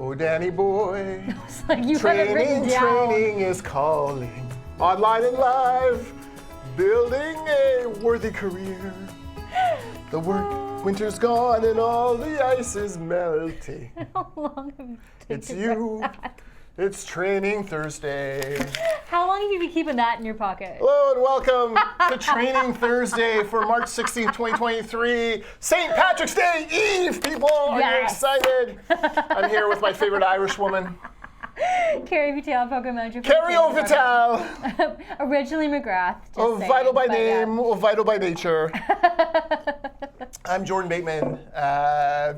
Oh, Danny boy. It's like you have it written down. Training is calling. Online and live, building a worthy career. The winter's gone and all the ice is melting. How long have you taken It's you. It's Training Thursday. How long have you been keeping that in your pocket? Hello and welcome to Training Thursday for March 16th, 2023. St. Patrick's Day Eve, people. Are you excited? I'm here with my favorite Irish woman. Carrie Vital, Program Manager. Carrie Vital. Originally McGrath. Vital by name, vital by nature. I'm Jordan Bateman,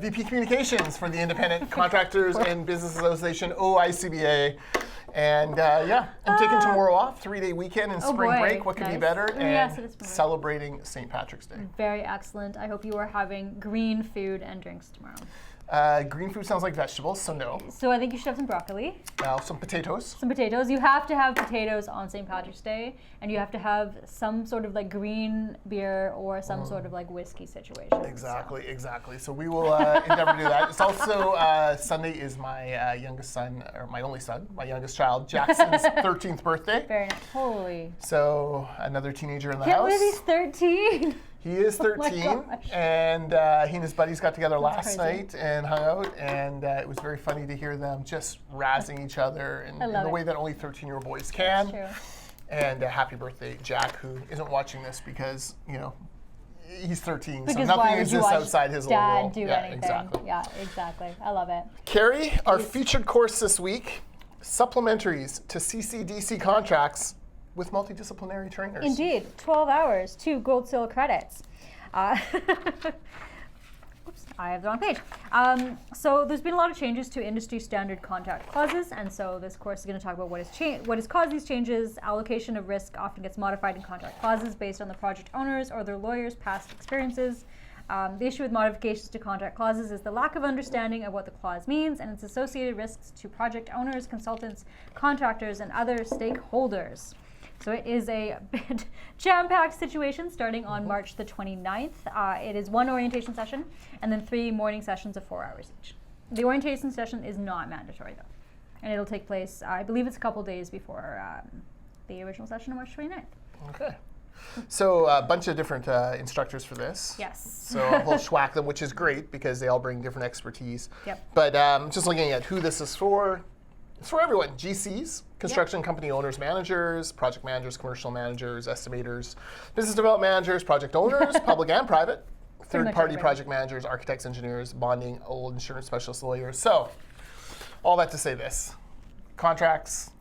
VP Communications for the Independent Contractors and Business Association, icba. And I'm taking tomorrow off, 3-day weekend and spring break. What could be better? Yes, and it is celebrating St. Patrick's Day. Very excellent. I hope you are having green food and drinks tomorrow. Green food sounds like vegetables, so no. So I think you should have some broccoli. Some potatoes. Some potatoes. You have to have potatoes on St. Patrick's Day, and you have to have some sort of like green beer or some sort of like whiskey situation. Exactly. So we will endeavor to do that. It's also Sunday is my youngest son, or my only son, my youngest child, Jackson's 13th birthday. Very nice. Holy. So another teenager in the Can't house. believe he's 13. He is 13, and he and his buddies got together last night and hung out, and it was very funny to hear them just razzing each other in the way that only 13-year-old boys can. That's true. And happy birthday, Jack, who isn't watching this because, he's 13, because so nothing is just outside his little role. Do anything. Yeah, exactly. I love it. Carrie, our featured course this week, Supplementaries to CCDC Contracts with multidisciplinary trainers. Indeed, 12 hours, 2 gold seal credits. Oops, I have the wrong page. So there's been a lot of changes to industry standard contract clauses, and so this course is going to talk about what has caused these changes. Allocation of risk often gets modified in contract clauses based on the project owners or their lawyers' past experiences. The issue with modifications to contract clauses is the lack of understanding of what the clause means and its associated risks to project owners, consultants, contractors, and other stakeholders. So it is a bit jam-packed situation starting on March the 29th. It is 1 orientation session and then 3 morning sessions of 4 hours each. The orientation session is not mandatory though. And it'll take place, I believe it's a couple days before the original session on March 29th. Okay. So a bunch of different instructors for this. Yes. So we'll schwack them, which is great because they all bring different expertise. Yep. But just looking at who this is for, it's for everyone. GCs, construction company owners, managers, project managers, commercial managers, estimators, business development managers, project owners, public and private, third-party project managers, architects, engineers, bonding, old insurance specialists, lawyers. So all that to say this, contracts.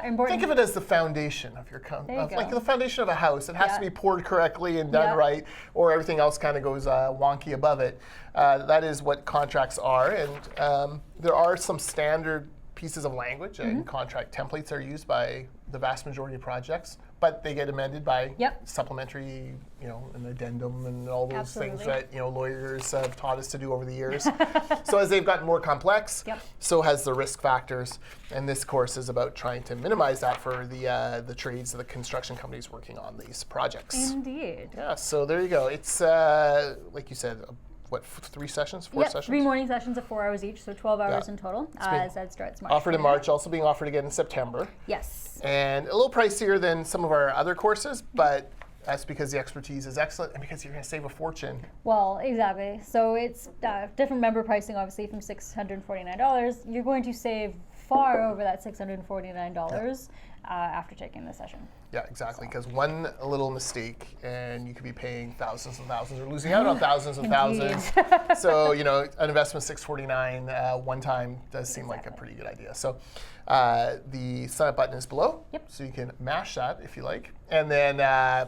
Important. Think of it as the foundation of your like the foundation of a house. It has to be poured correctly and done right, or everything else kind of goes wonky above it. That is what contracts are, and there are some standard pieces of language and contract templates are used by the vast majority of projects, but they get amended by supplementary, an addendum and all those things that lawyers have taught us to do over the years. So as they've gotten more complex, so has the risk factors, and this course is about trying to minimize that for the trades, the construction companies working on these projects. Indeed. Yeah. So there you go. It's like you said. What, 3 sessions, 4 sessions? 3 morning sessions of 4 hours each, so 12 hours in total. As that starts March. Offered in March, also being offered again in September. Yes. And a little pricier than some of our other courses, but that's because the expertise is excellent and because you're going to save a fortune. Well, exactly. So it's different member pricing, obviously, from $649. You're going to save far over that $649 after taking the session. Yeah, exactly, because one little mistake and you could be paying thousands and thousands or losing out on thousands and thousands. So, an investment of $649 one time does seem like a pretty good idea. So the sign up button is below, so you can mash that if you like. And then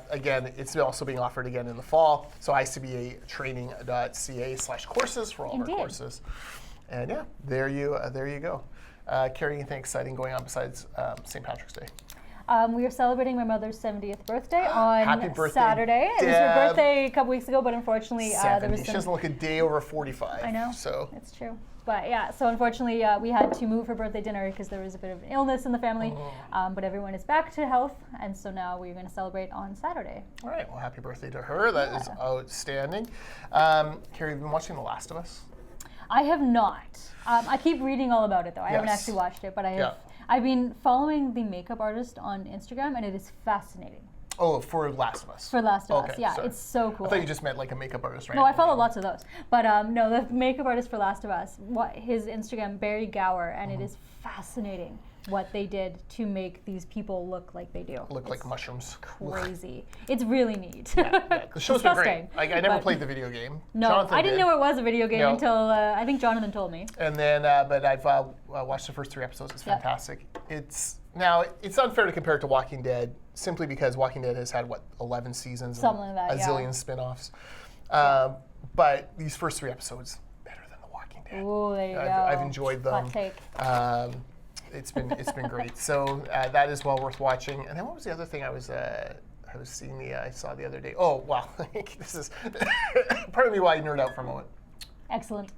again, it's also being offered again in the fall. So icba.ca/courses for all of our courses. And yeah, there you go. Carrie, anything exciting going on besides St. Patrick's Day? We are celebrating my mother's 70th birthday on Happy birthday, Saturday. It was her birthday a couple weeks ago, but unfortunately there was She doesn't look a day over 45. I know. So it's true. But yeah, so unfortunately we had to move her birthday dinner because there was a bit of an illness in the family. But everyone is back to health, and so now we're going to celebrate on Saturday. All right. Well, happy birthday to her. That is outstanding. Carrie, have you been watching The Last of Us? I have not. I keep reading all about it though. I haven't actually watched it, but I have. I've been following the makeup artist on Instagram, and it is fascinating. Oh, for Last of Us. For Last of Us, Okay, yeah, sorry. it's so cool. I thought you just meant like a makeup artist, right? No, I follow lots of those, but no, the makeup artist for Last of Us, his Instagram, Barry Gower, and it is fascinating what they did to make these people look like they do. Look like mushrooms. Crazy. It's really neat. Yeah. The show's been great. Disgusting, I never played the video game. No, Jonathan I didn't did. know it was a video game until I think Jonathan told me. And then, but I've watched the first 3 episodes. It's fantastic. It's unfair to compare it to Walking Dead simply because Walking Dead has had 11 seasons, something like that, a zillion spin-offs. But these first 3 episodes better than The Walking Dead. Ooh, there you go. I've enjoyed them. Hot take. It's been great. So that is well worth watching. And then what was the other thing I saw the other day? Oh wow, this is part of me why I nerd out for a moment. Excellent.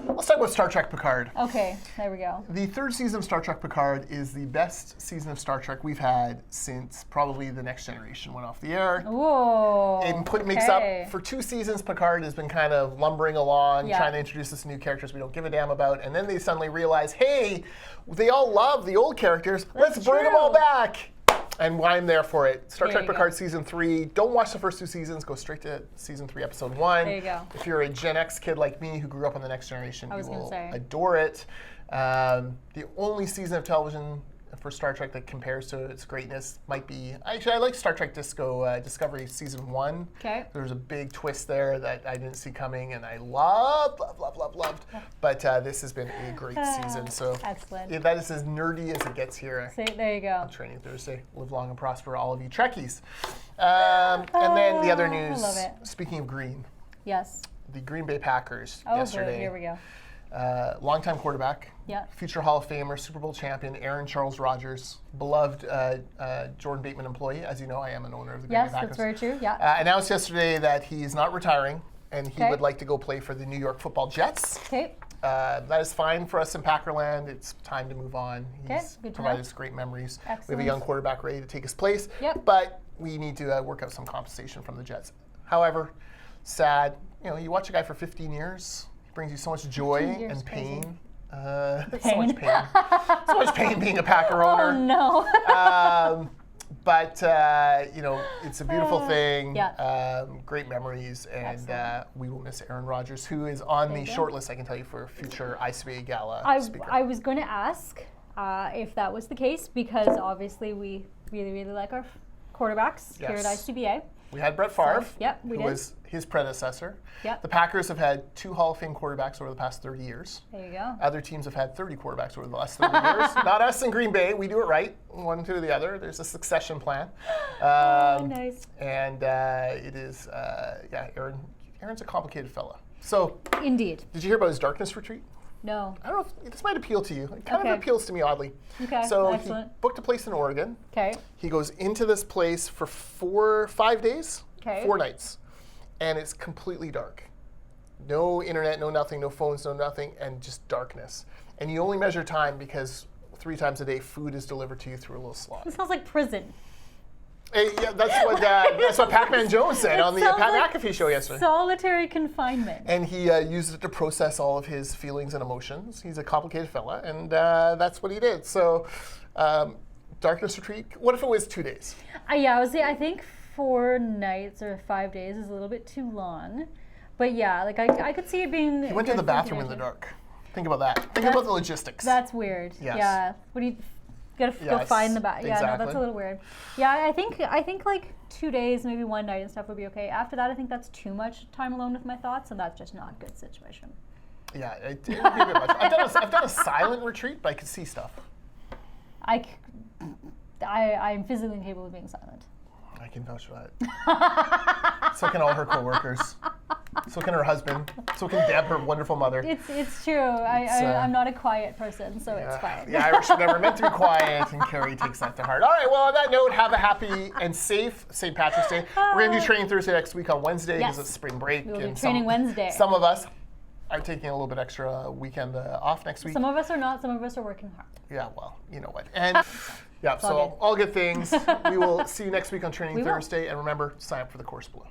Let's talk about Star Trek Picard. Okay, there we go. The 3rd season of Star Trek Picard is the best season of Star Trek we've had since probably The Next Generation went off the air. Whoa. It makes up for 2 seasons. Picard has been kind of lumbering along, trying to introduce us to new characters we don't give a damn about, and then they suddenly realize, hey, they all love the old characters. Let's bring them all back. And I'm there for it. Star Trek Picard Season 3. Don't watch the first 2 seasons. Go straight to Season 3, Episode 1. There you go. If you're a Gen X kid like me who grew up on The Next Generation, you will adore it. The only season of television for Star Trek that compares to its greatness might be... Actually, I like Star Trek Discovery Season 1. Okay. There's a big twist there that I didn't see coming, and I loved. But this has been a great season. So excellent. That is as nerdy as it gets here. There you go. Training Thursday. Live long and prosper, all of you Trekkies. And then the other news, I love it. speaking of green. Yes. The Green Bay Packers yesterday. Good. Here we go. Longtime quarterback, future Hall of Famer, Super Bowl champion, Aaron Charles Rodgers, beloved Jordan Bateman employee. As you know, I am an owner of the Green Bay Packers. Yes, that's very true. Yeah. Announced yesterday that he is not retiring, and he would like to go play for the New York Football Jets. Okay. That is fine for us in Packerland. It's time to move on. He's provided us great memories. Excellent. We have a young quarterback ready to take his place, but we need to work out some compensation from the Jets. However, sad. You watch a guy for 15 years. Brings you so much joy and pain. So much pain. So much pain being a Packer owner. Oh no. But it's a beautiful thing. Great memories, and we will miss Aaron Rodgers, who is on the short list, I can tell you, for future icba Gala speaker. I was going to ask if that was the case, because obviously we really, really like our quarterbacks here at ICBA. We had Brett Favre, who was his predecessor. Yep. The Packers have had 2 Hall of Fame quarterbacks over the past 30 years. There you go. Other teams have had 30 quarterbacks over the last 30 years. Not us in Green Bay. We do it right, one to the other. There's a succession plan. Nice. And it is, Aaron's a complicated fella. So, indeed. Did you hear about his darkness retreat? No. I don't know if this might appeal to you. It kind of appeals to me oddly. Okay, so excellent. He booked a place in Oregon. Okay. He goes into this place for 5 days, 4 nights, and it's completely dark. No internet, no nothing, no phones, no nothing, and just darkness. And you only measure time because 3 times a day food is delivered to you through a little slot. It sounds like prison. That's what Pac-Man Jones said on the Pat McAfee show yesterday. Solitary confinement. And he used it to process all of his feelings and emotions. He's a complicated fella, and that's what he did. So, darkness retreat. What if it was 2 days? I think 4 nights or 5 days is a little bit too long. But I could see it being. He went to the bathroom in the dark. Think about that. Think about the logistics. That's weird. Yes. Yeah. What do you? Gotta go find the bathroom. Yeah, no, that's a little weird. Yeah, I think like 2 days, maybe 1 night and stuff would be okay. After that, I think that's too much time alone with my thoughts, and that's just not a good situation. Yeah, it would be a bit much. I've done a silent retreat, but I could see stuff. I'm physically incapable of being silent. I can vouch for that. So can all her coworkers. So can her husband. So can Deb, her wonderful mother. It's true. I'm not a quiet person, so it's fine. Yeah, Irish were never meant to be quiet, and Carrie takes that to heart. All right, well, on that note, have a happy and safe St. Patrick's Day. We're going to do Training Thursday next week on Wednesday because it's spring break. We'll do Training Wednesday. Some of us are taking a little bit extra weekend off next week. Some of us are not. Some of us are working hard. Yeah, well, you know what. And yeah, so all good things. We will see you next week on Training Thursday. And remember, sign up for the course below.